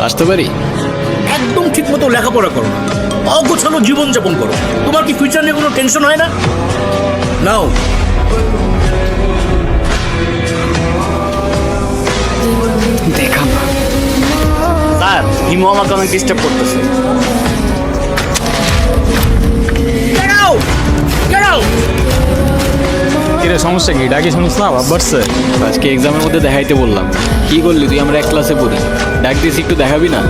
আসতে পারি? একদম ঠিক মতো লেখাপড়া করো না, অগোছালো জীবনযাপন করো। তোমার কি ফিউচার নিয়ে কোনো টেনশন হয় না? নাও। দেখা না স্যার, হিমু আমাকে অনেক ডিস্টার্ব করতেছে। Get out! Get out! কিরে সমস্যা কি? ডাকি শুনিস না ভাব বাড়ছে? আজকে এক্সামের মধ্যে দেখাইতে বললাম, কি করলি তুই? আমরা এক ক্লাসে পড়ি, ডাক দিস একটু দেখাবি না?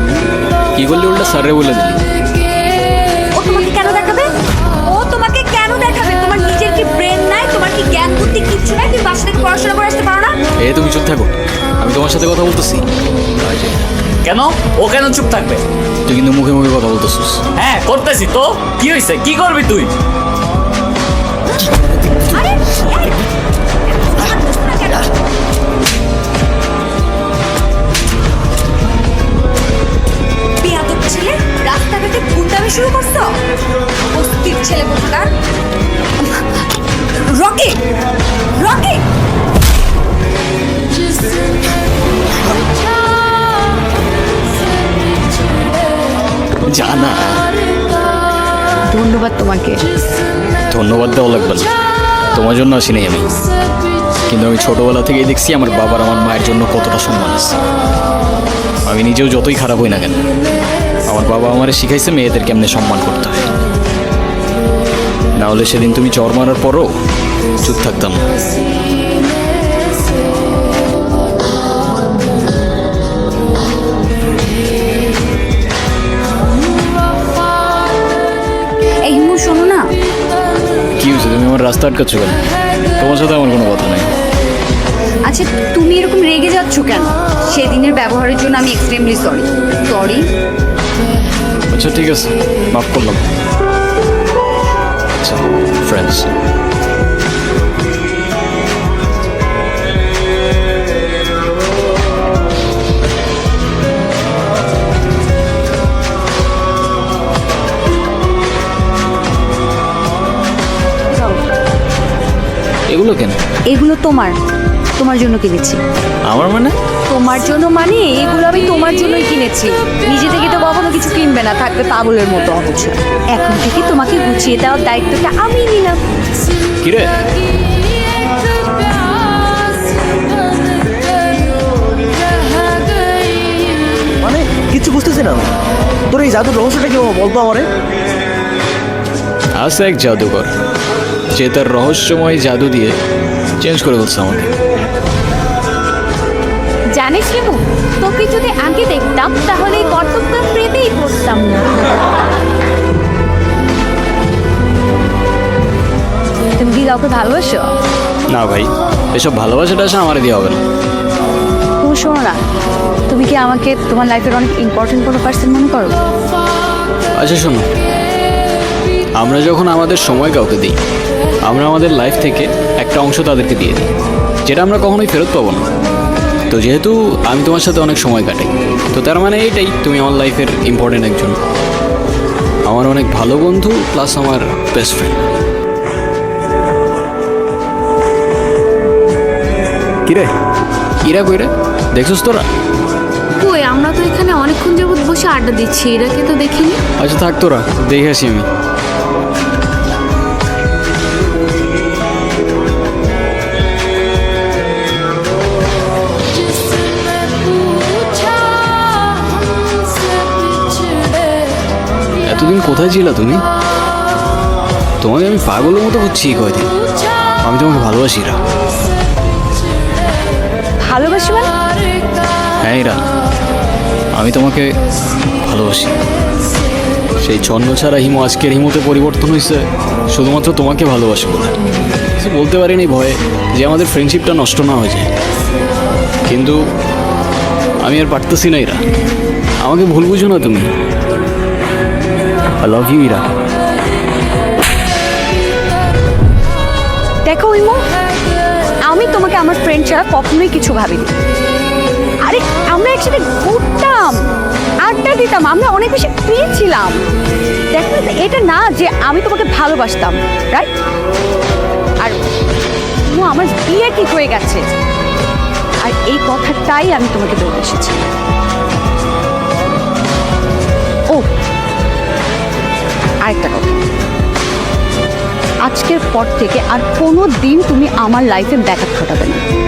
কি করলি উল্টা স্যারে বলে দিলি। ও তোমাকে কেন দেখাবে? ও তোমাকে কেন দেখাবে? তোমার নিজের কি ব্রেন নাই? তোমার কি জ্ঞান বুদ্ধি কিচ্ছু নাই? তুমি বাসা থেকে পড়াশোনা করে আসতে পারো না? তুমি চুপ থাকো, আমি তোমার সাথে কথা বলতেছি। কেন? ও কেন চুপ থাকবে? তুই কিন্তু মুখে মুখে কথা বলতেছিস। হ্যাঁ করতেছি তো, কি হয়েছে? কি করবি তুই? আরে এই, কেন? বেয়াদব ছেলে, রাস্তাঘাটে গুন্ডামি শুরু করছো? অস্থির ছেলে কোথাকার। রকি, রকি, জানা, ধন্যবাদ তোমাকে। ধন্যবাদ দেওয়া লাগবে না, তোমার জন্য আসি নাই আমি। কিন্তু আমি ছোটবেলা থেকেই দেখছি আমার বাবার আমার মায়ের জন্য কতটা সম্মান আছে। আমি নিজেও যতই খারাপ হই না কেন, আমার বাবা আমারে শিখাইছে মেয়েদের কেমনে সম্মান করতে হয়। না হলে সেদিন তুমি চর মারার পরও চুপ থাকতাম না। এই হিমু, শোনো না। কি হয়েছে? তুমি আমার রাস্তা আটকাচ্ছ কেন? তোমার সাথে আমার কোনো কথা নাই। আচ্ছা, তুমি এরকম রেগে যাচ্ছ কেন? সেদিনের ব্যবহারের জন্য আমি এক্সট্রিমলি সরি। সরি। আচ্ছা ঠিক আছে, মাফ করলাম। আচ্ছা ফ্রেন্ডস, এগুলো কেন? এগুলো তোমার, তোমার জন্য কিনেছি। আমার মানে? তোমার জন্য মানে এগুলো আমি তোমার জন্যই কিনেছি। নিজে থেকে তো কখনো কিছু কিনবে না, থাকবে পাগলের মতো অথচ। এখন থেকে তোমাকে গুছিয়ে দেওয়ার দায়িত্বটা আমি নিলাম। কিরে? মানে কিছু বুঝতেছি না। তোর এই জাদুর রহস্যটা কি বলতো আমারে? আছে এক জাদুকর, যে তার রহস্যময় জাদু দিয়ে চেঞ্জ করে বলছে আমাকে। জানিস হিমু, তোকে যদি আগে দেখতাম তাহলে এই কর্তব্য প্রেমেই পড়তাম না। তুমি কি কাউকে ভালোবাসো? না ভাই, এসব ভালোবাসাটা আসে আমারে দিয়ে হবে না। তুমি শোনো না, তুমি কি আমাকে তোমার লাইফের অনেক ইম্পর্টেন্ট কোনো পার্সন মনে করো? আচ্ছা শোনো, আমরা যখন আমাদের সময় কাউকে দিই, আমরা আমাদের লাইফ থেকে একটা অংশ তাদেরকে দিয়ে দিই, যেটা আমরা কখনোই ফেরত পাবো না। তো যেহেতু আমি তোমার সাথে অনেক সময় কাটাই, তো তার মানে এইটাই তুমি আমার লাইফের ইম্পর্টেন্ট একজন, আমার অনেক ভালো বন্ধু প্লাস আমার বেস্ট ফ্রেন্ড। কিরে, ইরা কইরে দেখছিস তোরা? কই, আমরা তো এখানে অনেকক্ষণ যাবত বসে আড্ডা দিচ্ছি, এরাকে তো দেখিনি। আচ্ছা থাক, তোরা দেখে আসি আমি। এতদিন কোথায় ছিলা তুমি? তোমাকে আমি পাগলের মতো বুঝছি কয়দিন। আমি তোমাকে ভালোবাসি রা। ভালোবাসি মানে? হ্যাঁ ইরা, আমি তোমাকে ভালোবাসি। সেই ছন্ন ছাড়া হিমু আজকের হিমুতে পরিবর্তন হয়েছে শুধুমাত্র তোমাকে ভালোবাসি বলে। কিছু বলতে পারিনি ভয়ে যে আমাদের ফ্রেন্ডশিপটা নষ্ট না হয়ে যায়, কিন্তু আমি আর পারতেছি না ইরা। আমাকে ভুল বুঝো না তুমি। I love you Ira. দেখো ইমো, আমি তোমাকে আমার ফ্রেন্ড ছাড়া কখনোই কিছু ভাবিনি। আরে আমরা একসাথে ঘুরতাম, আড্ডা দিতাম, আমরা অনেক বেশি ফ্রি ছিলাম। দেখো এটা না যে আমি তোমাকে ভালোবাসতাম, রাইট? আর আমার বিয়ে ঠিক হয়ে গেছে, আর এই কথাটাই আমি তোমাকে বলতে এসেছি। আজকের পর থেকে আর কোনো দিন তুমি আমার লাইফে ব্যাকআপ ঘটাবে না।